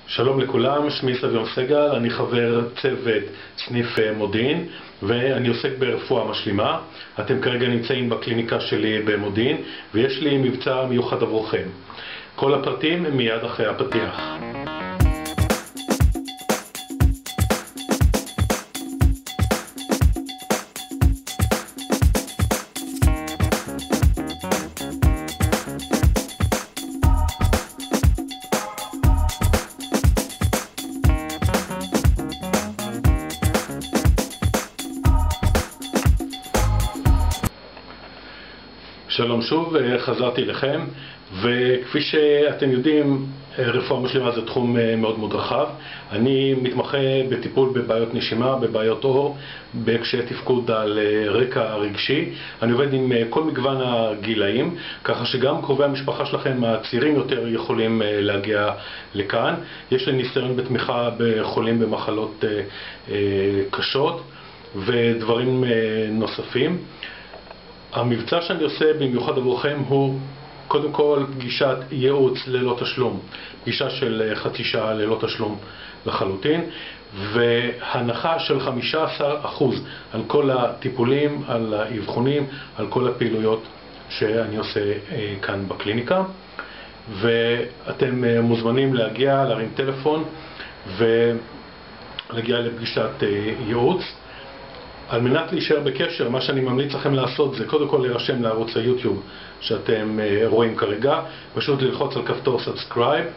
שלום לכולם, שמי סביון סגל, אני חבר צוות סניף מודיעין ואני עוסק ברפואה משלימה. אתם כרגע נמצאים בקליניקה שלי במודיעין ויש לי מבצע מיוחד עבורכם. כל הפרטים מיד אחרי הפתיח. שלום שוב, חזרתי לכם, וכפי שאתם יודעים, רפואה משלימה זה תחום מאוד מאוד רחב. אני מתמחה בטיפול בבעיות נשימה, בבעיות עור, בקשיי תפקוד על רקע רגשי. אני עובד עם כל מגוון הגילאים, ככה שגם קרובי המשפחה שלכם הצעירים יותר יכולים להגיע לכאן. יש לי ניסיון בתמיכה בחולים במחלות קשות ודברים נוספים. המבצע שאני עושה במיוחד עבורכם הוא קודם כל פגישת ייעוץ ללא תשלום, פגישה של חצי שעה ללא תשלום לחלוטין, והנחה של 15% על כל הטיפולים, על האבחונים, על כל הפעילויות שאני עושה כאן בקליניקה. ואתם מוזמנים להגיע, להרים טלפון ולהגיע לפגישת ייעוץ. על מנת להישאר בקשר, מה שאני ממליץ לכם לעשות זה קודם כל להירשם לערוץ היוטיוב שאתם רואים כרגע, פשוט ללחוץ על כפתור subscribe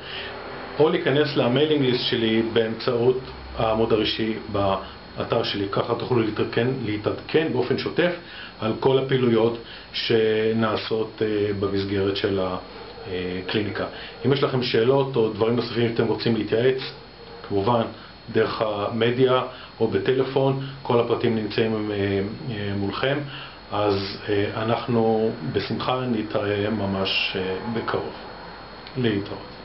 או להיכנס למיילינג ליסט שלי באמצעות העמוד הראשי באתר שלי. ככה תוכלו להתעדכן באופן שוטף על כל הפעילויות שנעשות במסגרת של הקליניקה. אם יש לכם שאלות או דברים נוספים שאתם רוצים להתייעץ, כמובן דרך המדיה או בטלפון, כל הפרטים נמצאים מולכם, אז אנחנו בשמחה נתראה ממש בקרוב. להתראות.